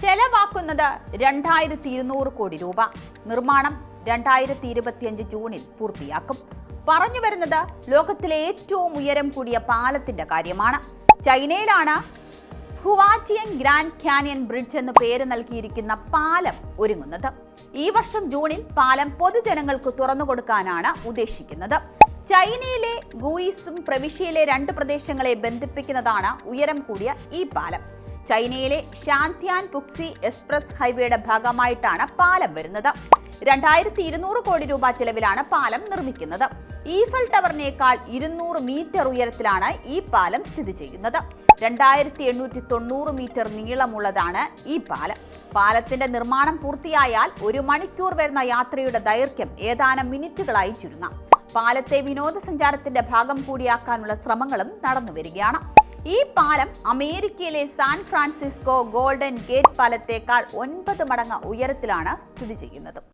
ചെലവാക്കുന്നത് 2200 കോടി രൂപ. നിർമ്മാണം 2025 ജൂണിൽ പൂർത്തിയാക്കും. പറഞ്ഞു വരുന്നത് ലോകത്തിലെ ഏറ്റവും ഉയരം കൂടിയ പാലത്തിന്റെ കാര്യമാണ്. ചൈനയിലാണ് ഹുവാജിയൻ ഗ്രാൻഡ് കാനിയൻ ബ്രിഡ്ജ് എന്ന് പേര് നൽകിയിരിക്കുന്ന പാലം ഒരുങ്ങുന്നത്. ഈ വർഷം ജൂണിൽ പാലം പൊതുജനങ്ങൾക്ക് തുറന്നുകൊടുക്കാനാണ് ഉദ്ദേശിക്കുന്നത്. ചൈനയിലെ ഗൂയിസും പ്രവിശ്യയിലെ 2 പ്രദേശങ്ങളെ ബന്ധിപ്പിക്കുന്നതാണ് ഉയരം കൂടിയ ഈ പാലം. ചൈനയിലെ ഷാൻതിയാൻ പുക്സി എക്സ്പ്രസ് ഹൈവേയുടെ ഭാഗമായിട്ടാണ് പാലം വരുന്നത്. 2200 കോടി രൂപ ചെലവിലാണ് പാലം നിർമ്മിക്കുന്നത്. ഈഫൽ ടവറിനേക്കാൾ 200 മീറ്റർ ഉയരത്തിലാണ് ഈ പാലം സ്ഥിതി ചെയ്യുന്നത്. 2890 മീറ്റർ നീളമുള്ളതാണ് ഈ പാലം. പാലത്തിന്റെ നിർമ്മാണം പൂർത്തിയായാൽ 1 മണിക്കൂർ വരുന്ന യാത്രയുടെ ദൈർഘ്യം ഏതാനും മിനിറ്റുകളായി ചുരുങ്ങാം. പാലത്തെ വിനോദസഞ്ചാരത്തിന്റെ ഭാഗം കൂടിയാക്കാനുള്ള ശ്രമങ്ങളും നടന്നു വരികയാണ്. ഈ പാലം അമേരിക്കയിലെ സാൻ ഫ്രാൻസിസ്കോ ഗോൾഡൻ ഗേറ്റ് പാലത്തേക്കാൾ 9 മടങ്ങ് ഉയരത്തിലാണ് സ്ഥിതി ചെയ്യുന്നത്.